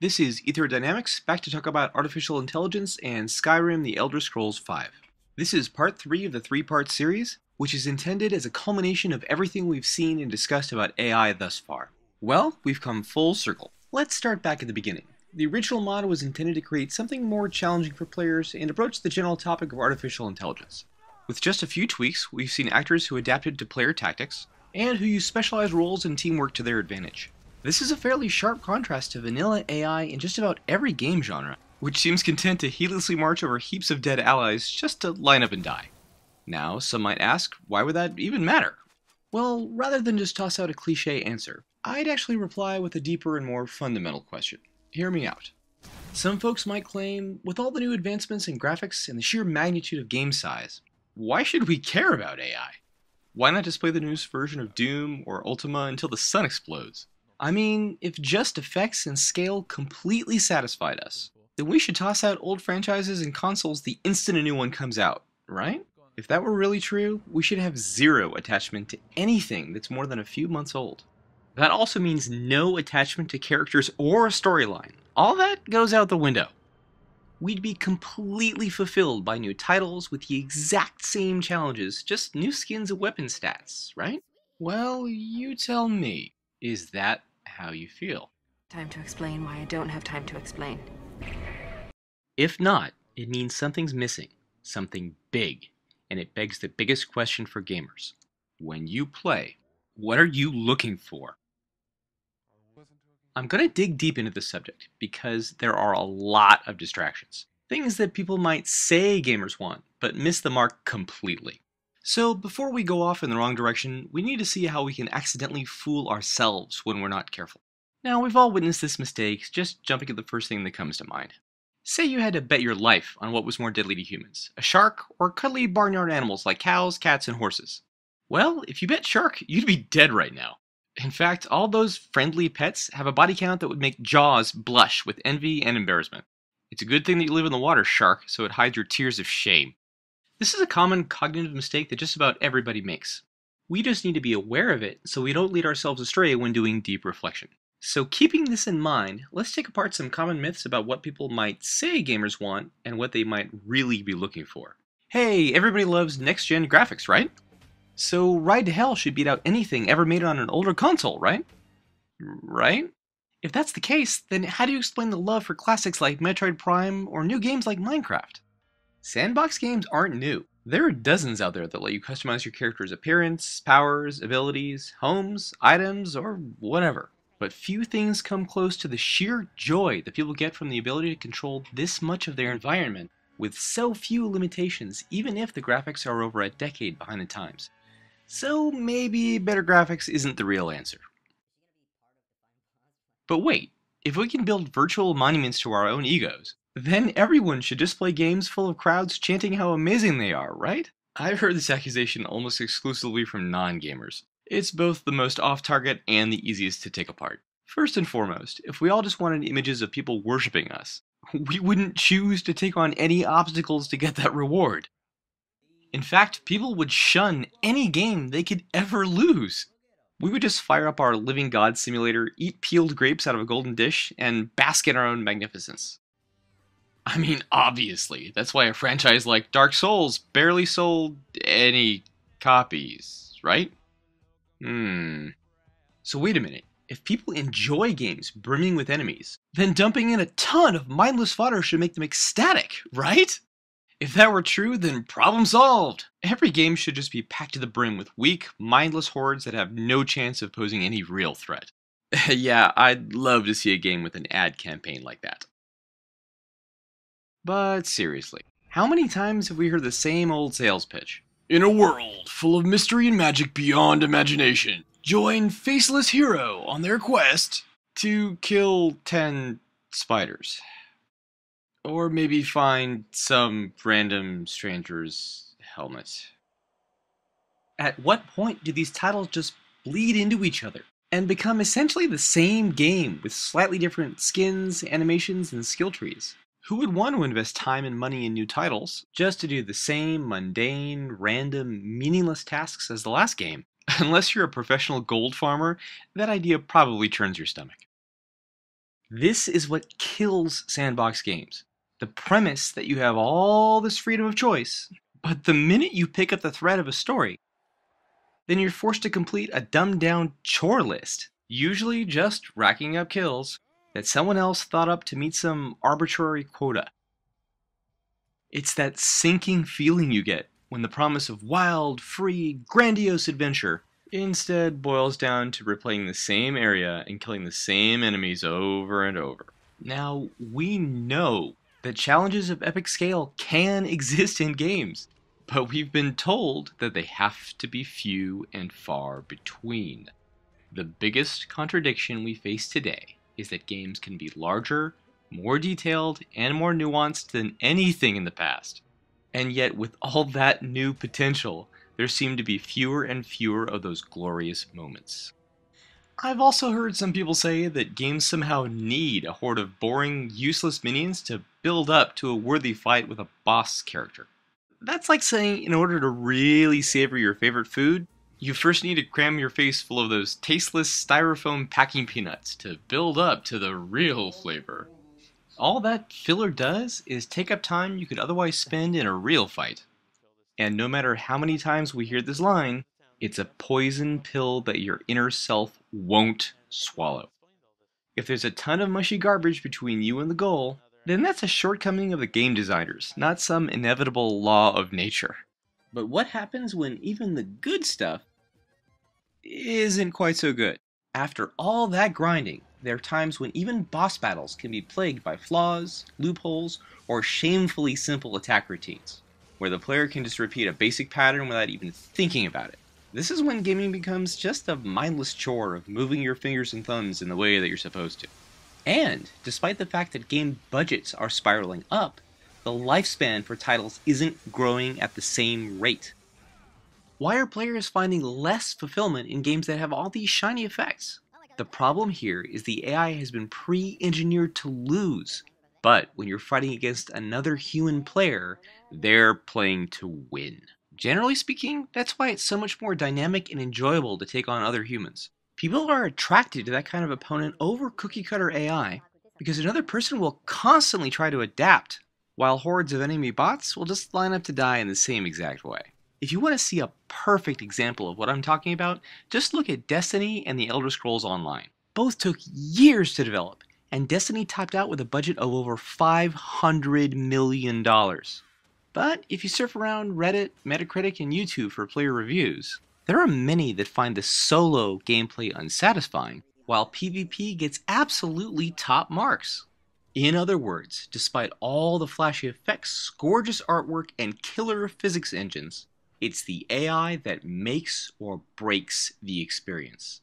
This is Dynamics, back to talk about artificial intelligence and Skyrim: The Elder Scrolls V. This is part 3 of the 3-part series, which is intended as a culmination of everything we've seen and discussed about AI thus far. Well, we've come full circle. Let's start back at the beginning. The original mod was intended to create something more challenging for players and approach the general topic of artificial intelligence. With just a few tweaks, we've seen actors who adapted to player tactics, and who use specialized roles and teamwork to their advantage. This is a fairly sharp contrast to vanilla AI in just about every game genre, which seems content to heedlessly march over heaps of dead allies just to line up and die. Now, some might ask, why would that even matter? Well, rather than just toss out a cliché answer, I'd actually reply with a deeper and more fundamental question. Hear me out. Some folks might claim, with all the new advancements in graphics and the sheer magnitude of game size, why should we care about AI? Why not just play the newest version of Doom or Ultima until the sun explodes? I mean, if just effects and scale completely satisfied us, then we should toss out old franchises and consoles the instant a new one comes out, right? If that were really true, we should have zero attachment to anything that's more than a few months old. That also means no attachment to characters or a storyline. All that goes out the window. We'd be completely fulfilled by new titles with the exact same challenges, just new skins and weapon stats, right? Well, you tell me. Is that how you feel? Time to explain why I don't have time to explain. If not, it means something's missing, something big, and it begs the biggest question for gamers. When you play, what are you looking for? I'm going to dig deep into this subject because there are a lot of distractions. Things that people might say gamers want, but miss the mark completely. So before we go off in the wrong direction, we need to see how we can accidentally fool ourselves when we're not careful. Now, we've all witnessed this mistake, just jumping at the first thing that comes to mind. Say you had to bet your life on what was more deadly to humans, a shark or cuddly barnyard animals like cows, cats, and horses. Well, if you bet shark, you'd be dead right now. In fact, all those friendly pets have a body count that would make Jaws blush with envy and embarrassment. It's a good thing that you live in the water, shark, so it hides your tears of shame. This is a common cognitive mistake that just about everybody makes. We just need to be aware of it so we don't lead ourselves astray when doing deep reflection. So keeping this in mind, let's take apart some common myths about what people might say gamers want and what they might really be looking for. Hey, everybody loves next-gen graphics, right? So Ride to Hell should beat out anything ever made on an older console, right? Right? If that's the case, then how do you explain the love for classics like Metroid Prime or new games like Minecraft? Sandbox games aren't new. There are dozens out there that let you customize your character's appearance, powers, abilities, homes, items, or whatever. But few things come close to the sheer joy that people get from the ability to control this much of their environment with so few limitations, even if the graphics are over a decade behind the times. So maybe better graphics isn't the real answer. But wait, if we can build virtual monuments to our own egos, then everyone should just play games full of crowds chanting how amazing they are, right? I've heard this accusation almost exclusively from non-gamers. It's both the most off-target and the easiest to take apart. First and foremost, if we all just wanted images of people worshipping us, we wouldn't choose to take on any obstacles to get that reward. In fact, people would shun any game they could ever lose. We would just fire up our Living God simulator, eat peeled grapes out of a golden dish, and bask in our own magnificence. I mean, obviously, that's why a franchise like Dark Souls barely sold any copies, right? So wait a minute. If people enjoy games brimming with enemies, then dumping in a ton of mindless fodder should make them ecstatic, right? If that were true, then problem solved! Every game should just be packed to the brim with weak, mindless hordes that have no chance of posing any real threat. Yeah, I'd love to see a game with an ad campaign like that. But seriously, how many times have we heard the same old sales pitch? In a world full of mystery and magic beyond imagination, join Faceless Hero on their quest to kill 10 spiders. Or maybe find some random stranger's helmet. At what point do these titles just bleed into each other and become essentially the same game with slightly different skins, animations, and skill trees? Who would want to invest time and money in new titles just to do the same mundane, random, meaningless tasks as the last game? Unless you're a professional gold farmer, that idea probably turns your stomach. This is what kills sandbox games. The premise that you have all this freedom of choice, but the minute you pick up the thread of a story, then you're forced to complete a dumbed-down chore list, usually just racking up kills that someone else thought up to meet some arbitrary quota. It's that sinking feeling you get when the promise of wild, free, grandiose adventure instead boils down to replaying the same area and killing the same enemies over and over. Now, we know that challenges of epic scale can exist in games, but we've been told that they have to be few and far between. The biggest contradiction we face today is that games can be larger, more detailed, and more nuanced than anything in the past. And yet, with all that new potential, there seem to be fewer and fewer of those glorious moments. I've also heard some people say that games somehow need a horde of boring, useless minions to build up to a worthy fight with a boss character. That's like saying in order to really savor your favorite food, you first need to cram your face full of those tasteless styrofoam packing peanuts to build up to the real flavor. All that filler does is take up time you could otherwise spend in a real fight. And no matter how many times we hear this line, it's a poison pill that your inner self won't swallow. If there's a ton of mushy garbage between you and the goal, then that's a shortcoming of the game designers, not some inevitable law of nature. But what happens when even the good stuff isn't quite so good? After all that grinding, there are times when even boss battles can be plagued by flaws, loopholes, or shamefully simple attack routines, where the player can just repeat a basic pattern without even thinking about it. This is when gaming becomes just a mindless chore of moving your fingers and thumbs in the way that you're supposed to. And, despite the fact that game budgets are spiraling up, the lifespan for titles isn't growing at the same rate. Why are players finding less fulfillment in games that have all these shiny effects? The problem here is the AI has been pre-engineered to lose, but when you're fighting against another human player, they're playing to win. Generally speaking, that's why it's so much more dynamic and enjoyable to take on other humans. People are attracted to that kind of opponent over cookie-cutter AI because another person will constantly try to adapt, while hordes of enemy bots will just line up to die in the same exact way. If you want to see a perfect example of what I'm talking about, just look at Destiny and the Elder Scrolls Online. Both took years to develop, and Destiny topped out with a budget of over $500 million. But if you surf around Reddit, Metacritic, and YouTube for player reviews, there are many that find the solo gameplay unsatisfying, while PvP gets absolutely top marks. In other words, despite all the flashy effects, gorgeous artwork, and killer physics engines, it's the AI that makes or breaks the experience.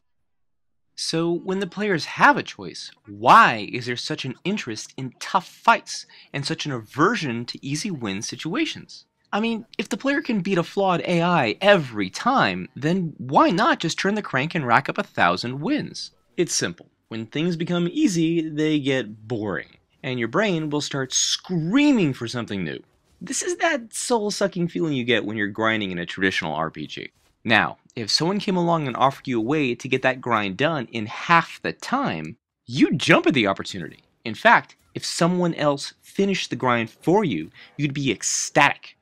So when the players have a choice, why is there such an interest in tough fights and such an aversion to easy win situations? I mean, if the player can beat a flawed AI every time, then why not just turn the crank and rack up 1,000 wins? It's simple. When things become easy, they get boring, and your brain will start screaming for something new. This is that soul-sucking feeling you get when you're grinding in a traditional RPG. Now, if someone came along and offered you a way to get that grind done in half the time, you'd jump at the opportunity. In fact, if someone else finished the grind for you, you'd be ecstatic.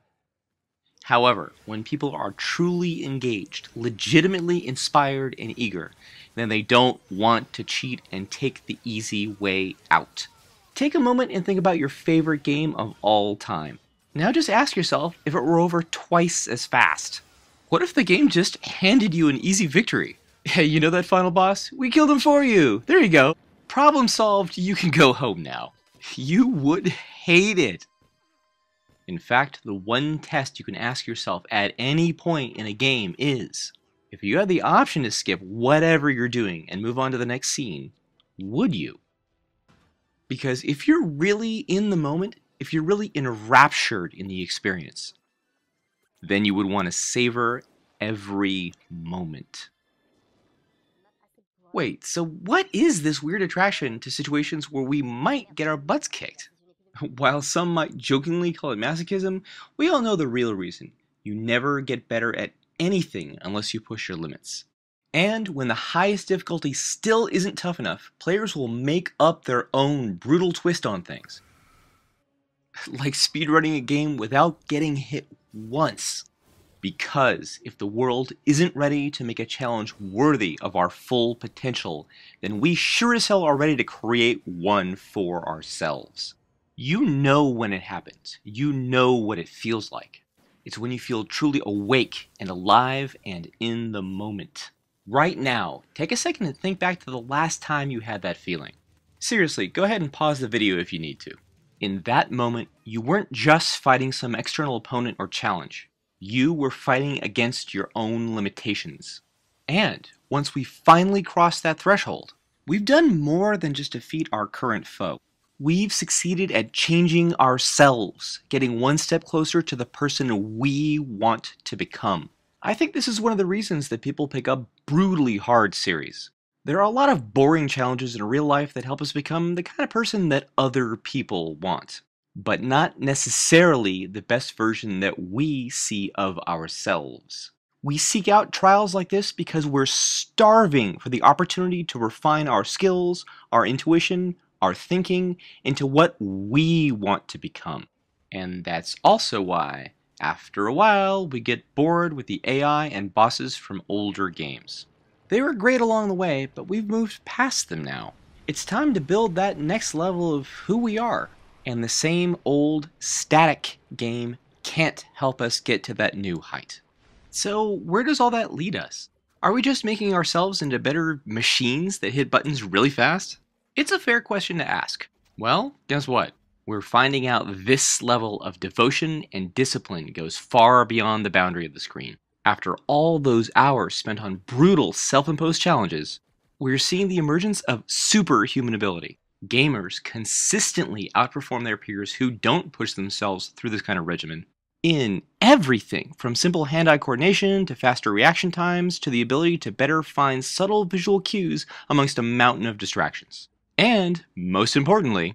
However, when people are truly engaged, legitimately inspired and eager, then they don't want to cheat and take the easy way out. Take a moment and think about your favorite game of all time. Now just ask yourself if it were over twice as fast. What if the game just handed you an easy victory? Hey, you know that final boss? We killed him for you! There you go. Problem solved, you can go home now. You would hate it. In fact, the one test you can ask yourself at any point in a game is, if you had the option to skip whatever you're doing and move on to the next scene, would you? Because if you're really in the moment, if you're really enraptured in the experience, then you would want to savor every moment. Wait, so what is this weird attraction to situations where we might get our butts kicked? While some might jokingly call it masochism, we all know the real reason. You never get better at anything unless you push your limits. And when the highest difficulty still isn't tough enough, players will make up their own brutal twist on things. Like speedrunning a game without getting hit once. Because if the world isn't ready to make a challenge worthy of our full potential, then we sure as hell are ready to create one for ourselves. You know when it happens. You know what it feels like. It's when you feel truly awake and alive and in the moment. Right now, take a second and think back to the last time you had that feeling. Seriously, go ahead and pause the video if you need to. In that moment, you weren't just fighting some external opponent or challenge. You were fighting against your own limitations. And once we finally crossed that threshold, we've done more than just defeat our current foe. We've succeeded at changing ourselves, getting one step closer to the person we want to become. I think this is one of the reasons that people pick up brutally hard series. There are a lot of boring challenges in real life that help us become the kind of person that other people want, but not necessarily the best version that we see of ourselves. We seek out trials like this because we're starving for the opportunity to refine our skills, our intuition, our thinking into what we want to become. And that's also why, after a while, we get bored with the AI and bosses from older games. They were great along the way, but we've moved past them now. It's time to build that next level of who we are. And the same old static game can't help us get to that new height. So where does all that lead us? Are we just making ourselves into better machines that hit buttons really fast? It's a fair question to ask. Well, guess what? We're finding out this level of devotion and discipline goes far beyond the boundary of the screen. After all those hours spent on brutal self-imposed challenges, we're seeing the emergence of superhuman ability. Gamers consistently outperform their peers who don't push themselves through this kind of regimen in everything from simple hand-eye coordination to faster reaction times to the ability to better find subtle visual cues amongst a mountain of distractions. And, most importantly,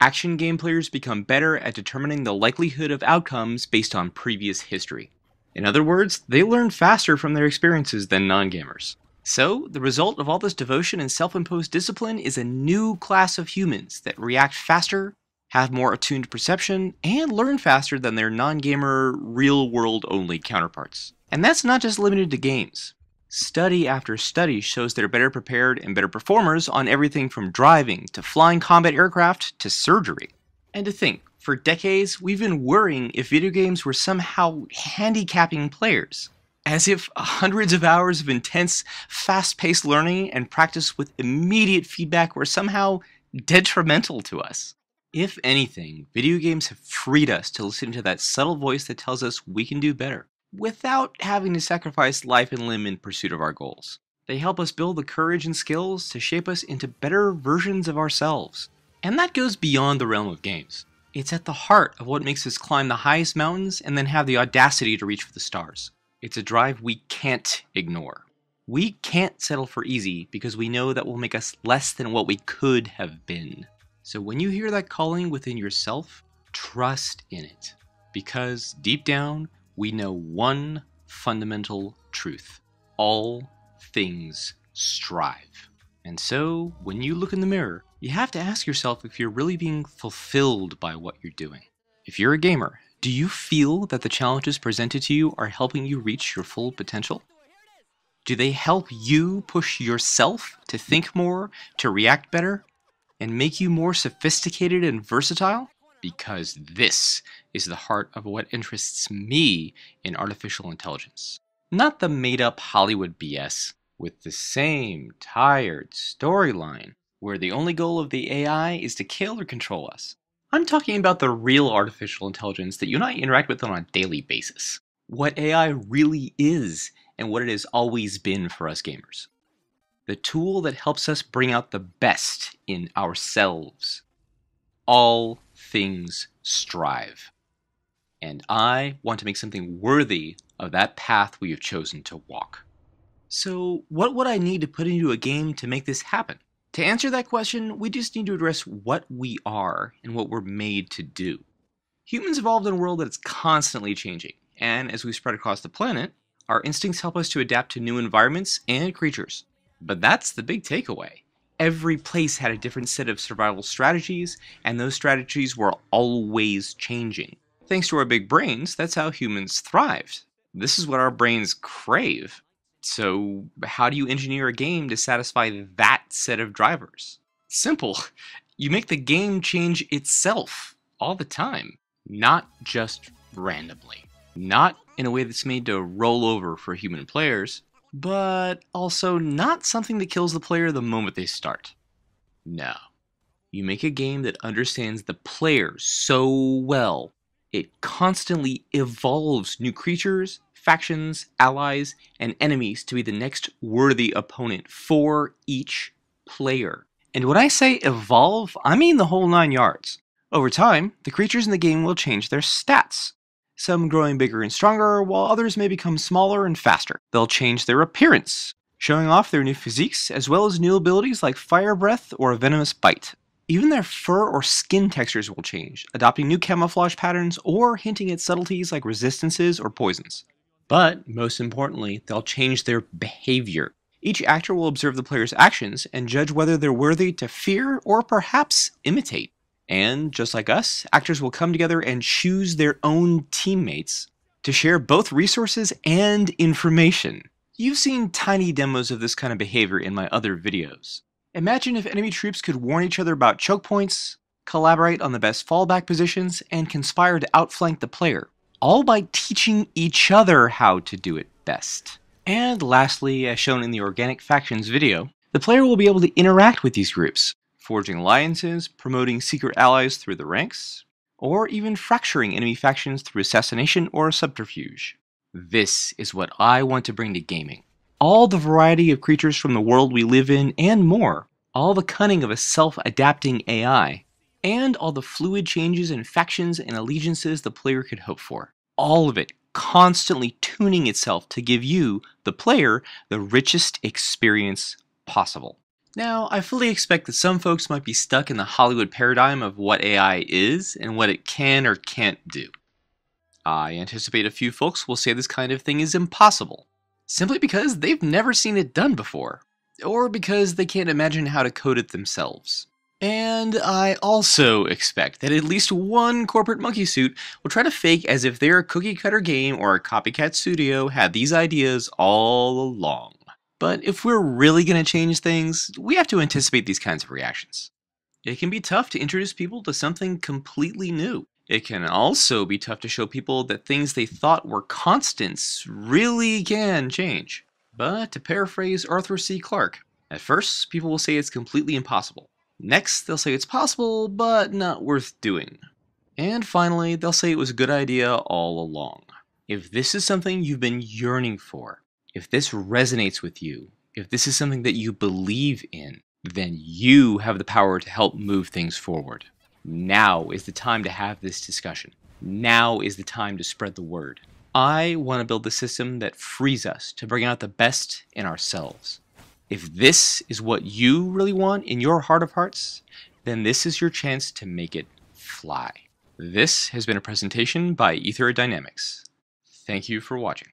action game players become better at determining the likelihood of outcomes based on previous history. In other words, they learn faster from their experiences than non-gamers. So, the result of all this devotion and self-imposed discipline is a new class of humans that react faster, have more attuned perception, and learn faster than their non-gamer, real-world-only counterparts. And that's not just limited to games. Study after study shows they're better prepared and better performers on everything from driving to flying combat aircraft to surgery. And to think, for decades, we've been worrying if video games were somehow handicapping players. As if hundreds of hours of intense, fast-paced learning and practice with immediate feedback were somehow detrimental to us. If anything, video games have freed us to listen to that subtle voice that tells us we can do better, without having to sacrifice life and limb in pursuit of our goals. They help us build the courage and skills to shape us into better versions of ourselves. And that goes beyond the realm of games. It's at the heart of what makes us climb the highest mountains and then have the audacity to reach for the stars. It's a drive we can't ignore. We can't settle for easy because we know that will make us less than what we could have been. So when you hear that calling within yourself, trust in it. Because deep down, we know one fundamental truth. All things strive. And so, when you look in the mirror, you have to ask yourself if you're really being fulfilled by what you're doing. If you're a gamer, do you feel that the challenges presented to you are helping you reach your full potential? Do they help you push yourself to think more, to react better, and make you more sophisticated and versatile? Because this is the heart of what interests me in artificial intelligence. Not the made-up Hollywood BS with the same tired storyline where the only goal of the AI is to kill or control us. I'm talking about the real artificial intelligence that you and I interact with on a daily basis. What AI really is and what it has always been for us gamers. The tool that helps us bring out the best in ourselves. All things strive. And I want to make something worthy of that path we have chosen to walk. So what would I need to put into a game to make this happen? To answer that question, we just need to address what we are and what we're made to do. Humans evolved in a world that is constantly changing, and as we spread across the planet, Our instincts help us to adapt to new environments and creatures. But that's the big takeaway. Every place had a different set of survival strategies, and those strategies were always changing. Thanks to our big brains, that's how humans thrived. This is what our brains crave. So, how do you engineer a game to satisfy that set of drivers? Simple. You make the game change itself all the time, not just randomly. Not in a way that's made to roll over for human players, but also not something that kills the player the moment they start. No. You make a game that understands the player so well, it constantly evolves new creatures, factions, allies, and enemies to be the next worthy opponent for each player. And when I say evolve, I mean the whole 9 yards. Over time, the creatures in the game will change their stats. Some growing bigger and stronger, while others may become smaller and faster. They'll change their appearance, showing off their new physiques, as well as new abilities like fire breath or a venomous bite. Even their fur or skin textures will change, adopting new camouflage patterns or hinting at subtleties like resistances or poisons. But, most importantly, they'll change their behavior. Each actor will observe the player's actions and judge whether they're worthy to fear or perhaps imitate. And, just like us, actors will come together and choose their own teammates to share both resources and information. You've seen tiny demos of this kind of behavior in my other videos. Imagine if enemy troops could warn each other about choke points, collaborate on the best fallback positions, and conspire to outflank the player, all by teaching each other how to do it best. And lastly, as shown in the Organic Factions video, the player will be able to interact with these groups, forging alliances, promoting secret allies through the ranks, or even fracturing enemy factions through assassination or subterfuge. This is what I want to bring to gaming. All the variety of creatures from the world we live in and more, all the cunning of a self-adapting AI, and all the fluid changes in factions and allegiances the player could hope for. All of it constantly tuning itself to give you, the player, the richest experience possible. Now, I fully expect that some folks might be stuck in the Hollywood paradigm of what AI is and what it can or can't do. I anticipate a few folks will say this kind of thing is impossible, simply because they've never seen it done before, or because they can't imagine how to code it themselves. And I also expect that at least one corporate monkey suit will try to fake as if their cookie-cutter game or a copycat studio had these ideas all along. But if we're really going to change things, we have to anticipate these kinds of reactions. It can be tough to introduce people to something completely new. It can also be tough to show people that things they thought were constants really can change. But to paraphrase Arthur C. Clarke, at first people will say it's completely impossible. Next they'll say it's possible, but not worth doing. And finally they'll say it was a good idea all along. If this is something you've been yearning for, if this resonates with you, if this is something that you believe in, then you have the power to help move things forward. Now is the time to have this discussion. Now is the time to spread the word. I want to build a system that frees us to bring out the best in ourselves. If this is what you really want in your heart of hearts, then this is your chance to make it fly. This has been a presentation by Ether Dynamics. Thank you for watching.